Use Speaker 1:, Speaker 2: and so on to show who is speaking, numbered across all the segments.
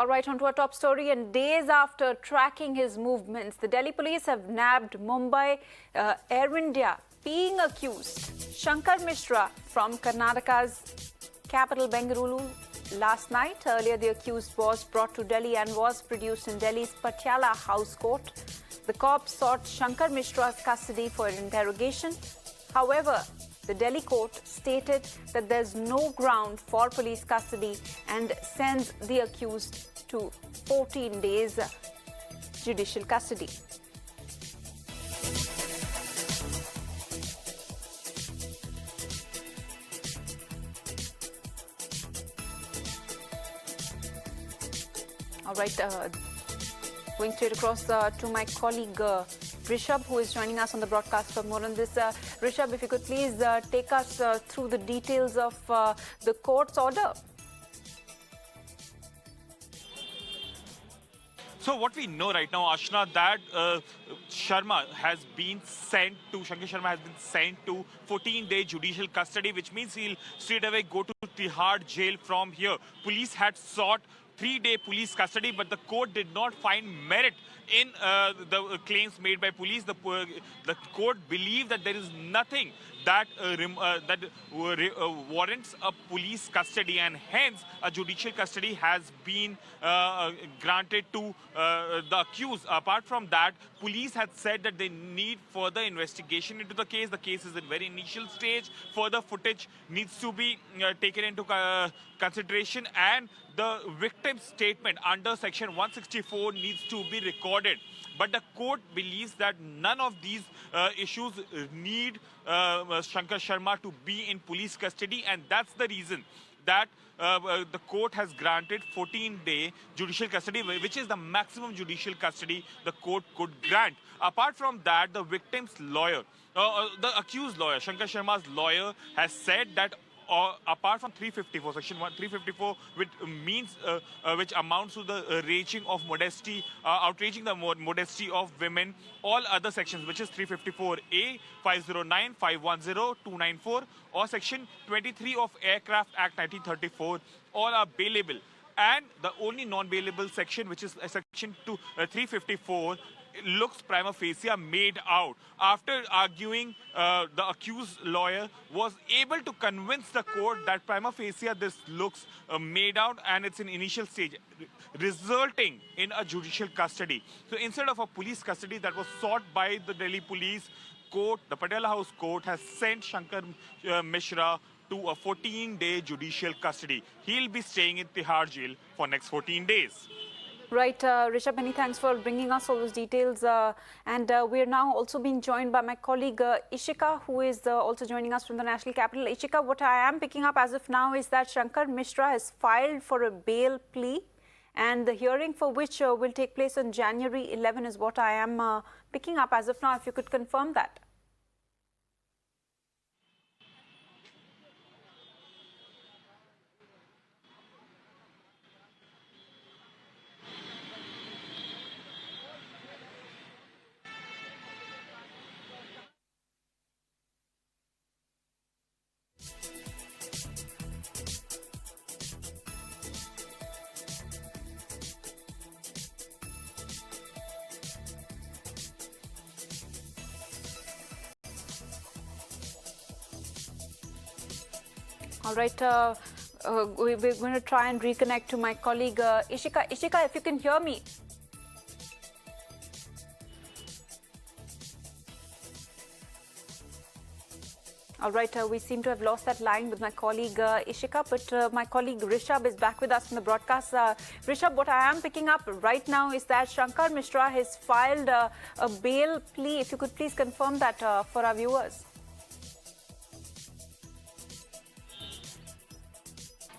Speaker 1: All right, on to our top story. And days after tracking his movements, the Delhi police have nabbed Mumbai Air India being accused Shankar Mishra from Karnataka's capital Bengaluru last night. Earlier, the accused was brought to Delhi and was produced in Delhi's Patiala House Court. The cops sought Shankar Mishra's custody for interrogation. However, the Delhi court stated that there's no ground for police custody and sends the accused to 14 days judicial custody. All right, going straight across to my colleague Rishabh, who is joining us on the broadcast for more on this. Rishabh, if you could please take us through the details of the court's order.
Speaker 2: So what we know right now, Ashna, that Shankar Sharma has been sent to 14-day judicial custody, which means he'll straight away go to Tihar jail from here. Police had sought 3-day police custody, but the court did not find merit in the claims made by police. The court believed that there is nothing that warrants a police custody, and hence a judicial custody has been granted to the accused. Apart from that, police had said that they need further investigation into the case. The case is in very initial stage. Further footage needs to be taken into consideration, and the victim's statement under section 164 needs to be recorded. But the court believes that none of these issues need Shankar Sharma to be in police custody, and that's the reason that the court has granted 14-day judicial custody, which is the maximum judicial custody the court could grant. Apart from that, the victim's lawyer, the accused lawyer, Shankar Sharma's lawyer, has said that apart from 354, section 354, which means which amounts to the outraging the modesty of women, all other sections, which is 354A, 509, 510, 294, or section 23 of Aircraft Act 1934, all are bailable. And the only non-bailable section, which is section 354, looks prima facie made out. After arguing, the accused lawyer was able to convince the court that prima facie this looks made out, and it's in initial stage, resulting in a judicial custody. So instead of a police custody that was sought by the Delhi police court, the Patiala House Court has sent Shankar Mishra to a 14-day judicial custody. He'll be staying in Tihar jail for next 14 days.
Speaker 1: Right, Rishabh, many thanks for bringing us all those details. And we're now also being joined by my colleague Ishika, who is also joining us from the national capital. Ishika, what I am picking up as of now is that Shankar Mishra has filed for a bail plea, and the hearing for which will take place on January 11 is what I am picking up as of now. If you could confirm that. All right, we're going to try and reconnect to my colleague Ishika. Ishika, if you can hear me. All right, we seem to have lost that line with my colleague Ishika, but my colleague Rishabh is back with us in the broadcast. Rishabh, what I am picking up right now is that Shankar Mishra has filed a bail plea. If you could please confirm that for our viewers.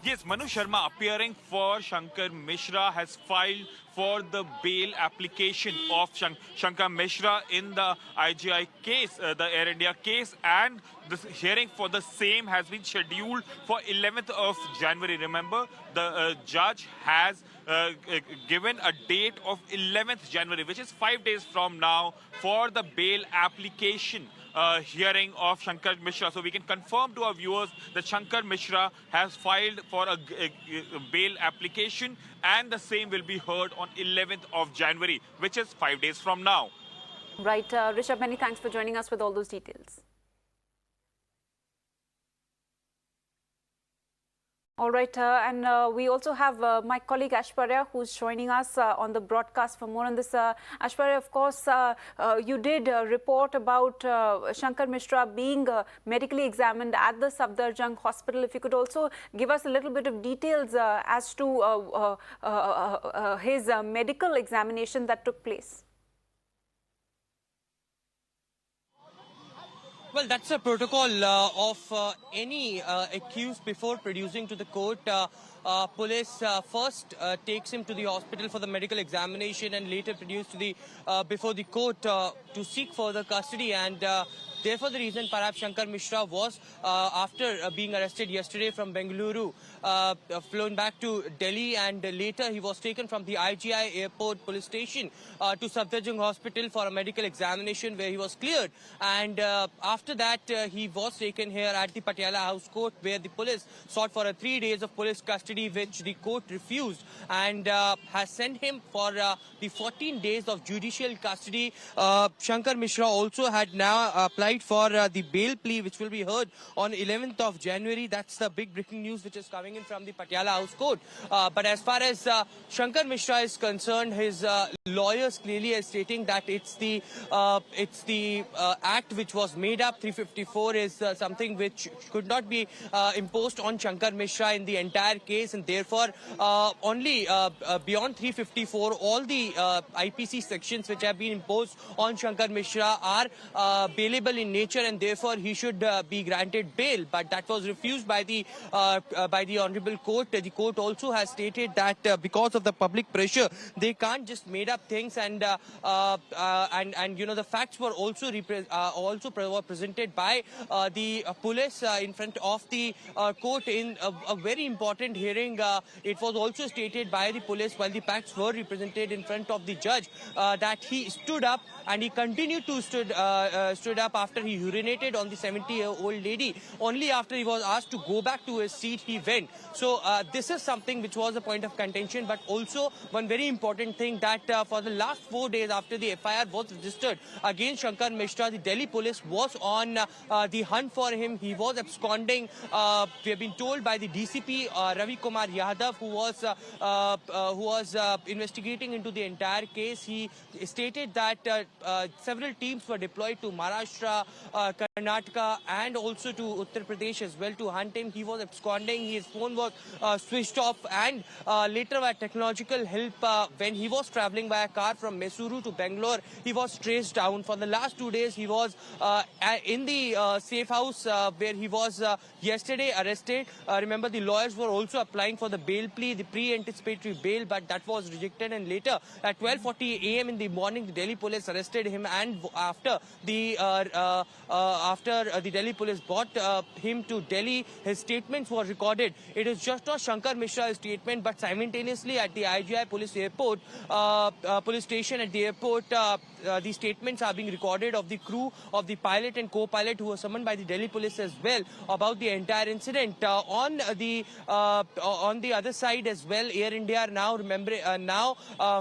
Speaker 2: Yes, Manu Sharma, appearing for Shankar Mishra, has filed for the bail application of Shankar Mishra in the IGI case, the Air India case, and the hearing for the same has been scheduled for 11th of January. Remember, the judge has given a date of 11th January, which is 5 days from now, for the bail application hearing of Shankar Mishra. So we can confirm to our viewers that Shankar Mishra has filed for a bail application, and the same will be heard on 11th of January, which is 5 days from now.
Speaker 1: Right, Rishabh, many thanks for joining us with all those details. All right, and we also have my colleague Ashwarya, who's joining us on the broadcast for more on this. Ashwarya, of course, you did report about Shankar Mishra being medically examined at the Safdarjung Hospital. If you could also give us a little bit of details as to his medical examination that took place.
Speaker 3: Well, that's a protocol of any accused before producing to the court. Police first takes him to the hospital for the medical examination and later produced to the before the court to seek further custody. And therefore, the reason perhaps Shankar Mishra was, after being arrested yesterday from Bengaluru, flown back to Delhi, and later he was taken from the IGI airport police station to Safdarjung Hospital for a medical examination where he was cleared. And after that, he was taken here at the Patiala House Court, where the police sought for 3 days of police custody, which the court refused, and has sent him for the 14 days of judicial custody. Shankar Mishra also had now applied for the bail plea, which will be heard on 11th of January. That's the big breaking news which is coming in from the Patiala House Court. But as far as Shankar Mishra is concerned, his lawyers clearly are stating that it's the act which was made up. 354 is something which could not be imposed on Shankar Mishra in the entire case, and therefore only beyond 354, all the IPC sections which have been imposed on Shankar Mishra are bailable in nature, and therefore he should be granted bail. But that was refused by the honorable court. The court also has stated that because of the public pressure, they can't just made up things, and you know, the facts were also presented by the police in front of the court in a very important hearing. It was also stated by the police, while the facts were represented in front of the judge, that he stood up, and he continued to stood up after he urinated on the 70-year-old lady. Only after he was asked to go back to his seat, he went. So this is something which was a point of contention. But also one very important thing, that for the last 4 days after the FIR was registered against Shankar Mishra, the Delhi police was on the hunt for him. He was absconding. We have been told by the DCP Ravi Kumar Yadav, who was investigating into the entire case. He stated that several teams were deployed to Maharashtra, Karnataka, and also to Uttar Pradesh as well to hunt him. He was absconding. His phone was switched off, and later by technological help, when he was traveling by a car from Mysuru to Bangalore, he was traced down. For the last 2 days, he was in the safe house where he was yesterday arrested. Remember, the lawyers were also applying for the bail plea, the pre-anticipatory bail, but that was rejected. And later, at 12:40 a.m. in the morning, the Delhi police arrested him. And after the Delhi police brought him to Delhi, his statements were recorded. It is just not Shankar Mishra's statement, but simultaneously at the IGI police airport, police station at the airport, the statements are being recorded of the crew, of the pilot and co-pilot, who were summoned by the Delhi police as well, about the entire incident. On the other side as well, Air India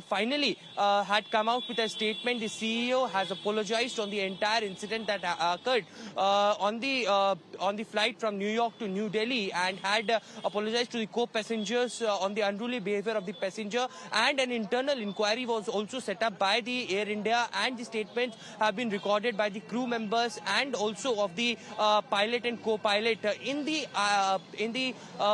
Speaker 3: finally had come out with a statement. The CEO has apologized on the entire incident that occurred on the flight from New York to New Delhi, and had apologized to the co-passengers on the unruly behavior of the passenger. And an internal inquiry was also set up by the Air India, and the statements have been recorded by the crew members and also of the pilot and co-pilot. In the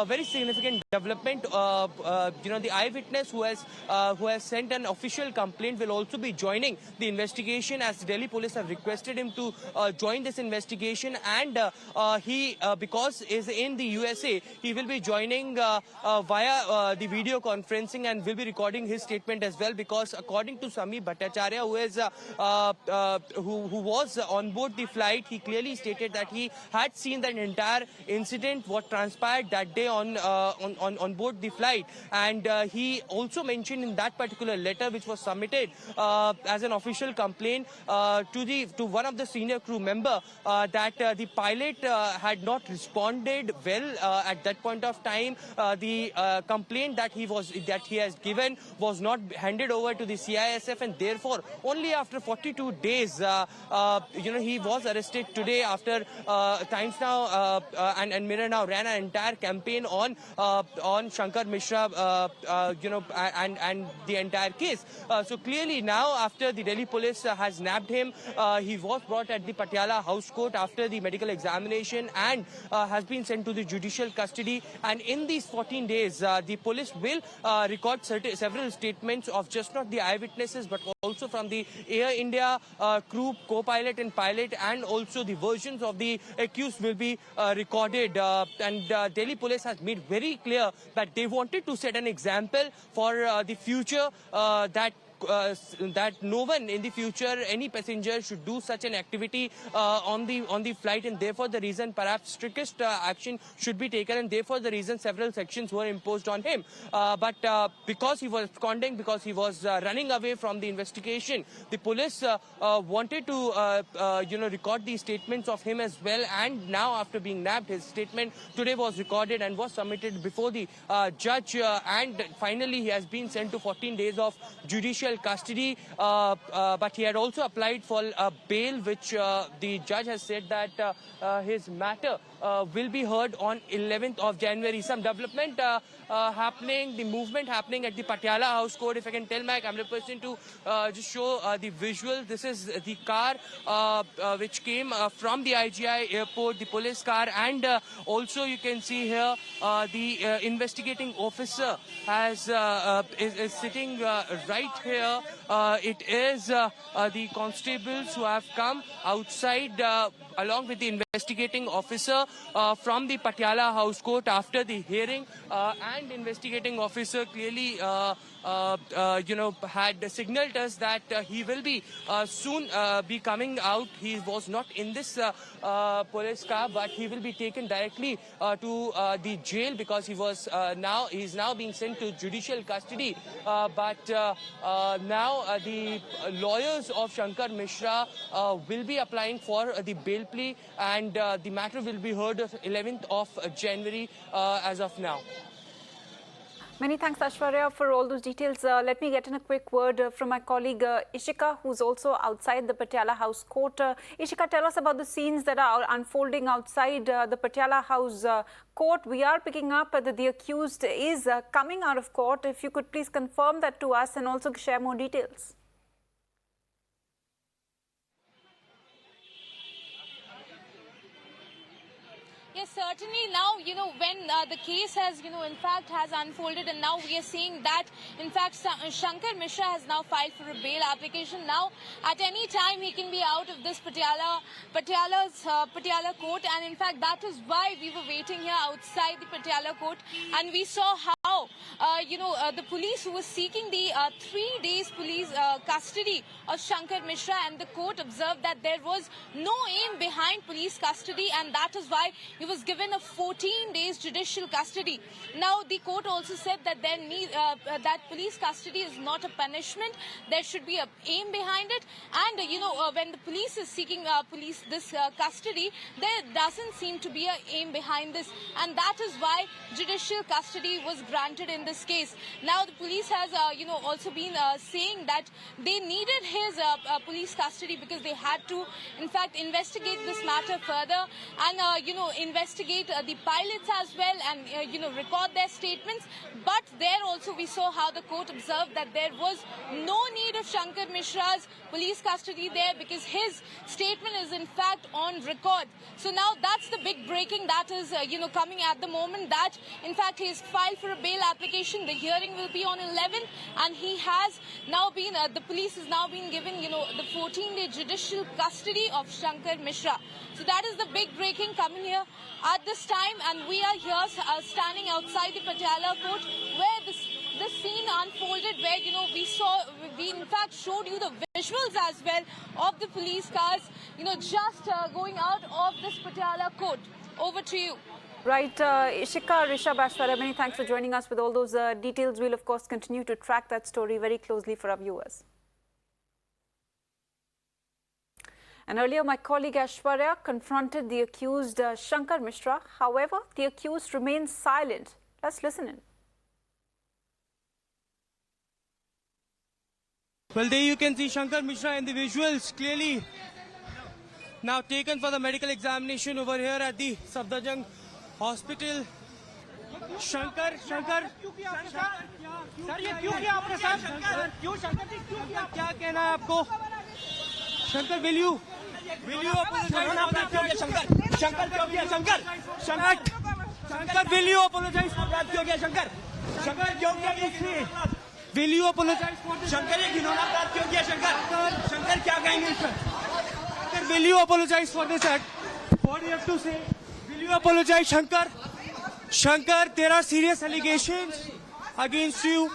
Speaker 3: very significant development, the eyewitness who has sent an official complaint will also be joining the investigation, as Delhi police have requested him to join this investigation. investigation, and he, because is in the USA, he will be joining via the video conferencing and will be recording his statement as well, because according to Sami Bhattacharya, who was on board the flight, he clearly stated that he had seen that entire incident, what transpired that day on board the flight, and he also mentioned in that particular letter, which was submitted as an official complaint to one of the senior crew member, that the pilot had not responded well at that point of time. The complaint that he has given was not handed over to the CISF, and therefore only after 42 days, he was arrested today, after Times Now and Mirror Now ran an entire campaign on Shankar Mishra, and the entire case. So clearly now, after the Delhi police has nabbed him, he was brought at the Patiala House Court after the medical examination and has been sent to the judicial custody. And in these 14 days, the police will record several statements of just not the eyewitnesses, but also from the Air India crew, co-pilot and pilot, and also the versions of the accused will be recorded. And Delhi police has made very clear that they wanted to set an example for the future, that no one in the future, any passenger, should do such an activity on the flight, and therefore the reason perhaps strictest action should be taken, and therefore the reason several sections were imposed on him. But because he was absconding, because he was running away from the investigation, the police wanted to record these statements of him as well. And now, after being nabbed, his statement today was recorded and was submitted before the judge, and finally he has been sent to 14 days of judicial custody, but he had also applied for a bail, which the judge has said that his matter will be heard on 11th of January. Some development happening, the movement happening at the Patiala House Court. If I can tell my camera person to just show the visual. This is the car which came from the IGI airport, the police car, and also you can see here the investigating officer is sitting right here. It is the constables who have come outside along with the investigating officer from the Patiala House Court after the hearing, and investigating officer clearly had signaled us that he will be soon be coming out. He was not in this police car, but he will be taken directly to the jail, because he's now being sent to judicial custody. But now the lawyers of Shankar Mishra will be applying for the bail plea, and the matter will be heard on 11th of January as of now.
Speaker 1: Many thanks, Ashwarya, for all those details. Let me get in a quick word from my colleague Ishika, who's also outside the Patiala House Court. Ishika, tell us about the scenes that are unfolding outside the Patiala House Court. We are picking up that the accused is coming out of court. If you could please confirm that to us and also share more details.
Speaker 4: Yes, certainly. Now, when the case has, in fact, has unfolded, and now we are seeing that, in fact, Shankar Mishra has now filed for a bail application. Now, at any time, he can be out of this Patiala court, and in fact, that is why we were waiting here outside the Patiala court, and we saw how, the police who was seeking the 3 days police custody of Shankar Mishra, and the court observed that there was no aim behind police custody, and that is why he was given a 14 days judicial custody. Now, the court also said that that police custody is not a punishment. There should be an aim behind it. And, when the police is seeking this custody, there doesn't seem to be an aim behind this. And that is why judicial custody was granted in this case. Now, the police has, also been saying that they needed his police custody because they had to, in fact, investigate this matter further and, investigate the pilots as well and, record their statements. But there also we saw how the court observed that there was no need of Shankar Mishra's police custody there because his statement is in fact on record. So now that's the big breaking that is, coming at the moment, that in fact he has filed for a bail bail application. The hearing will be on 11, and he has now been, the police has now been given, the 14-day judicial custody of Shankar Mishra. So that is the big breaking coming here at this time, and we are here standing outside the Patiala court where this scene unfolded, where we in fact showed you the visuals as well of the police cars, just going out of this Patiala court. Over to you.
Speaker 1: Right, Ishika, Rishabh, Ashwarya, many thanks for joining us with all those details. We'll of course continue to track that story very closely for our viewers. And earlier, my colleague Ashwarya confronted the accused Shankar Mishra. However, the accused remains silent. Let's listen in.
Speaker 3: Well, there you can see Shankar Mishra in the visuals clearly now taken for the medical examination over here at the Safdarjung Hospital. Shankar, sir, ये क्यों किया आपने साहब? क्यों शंकर जी क्यों किया? क्या कहना है आपको? Shankar, will you apologize? Shankar क्यों किया? Shankar, will you apologize for that? क्यों किया Shankar? Shankar क्यों किया? Will you apologize for this? Shankar, ये घिनौना अपराध क्यों किया Shankar? Shankar क्या कहेंगे इस पर? Shankar, will you apologize for this act? What do you have to say? Will you apologize, Shankar? Shankar, there are serious allegations against you.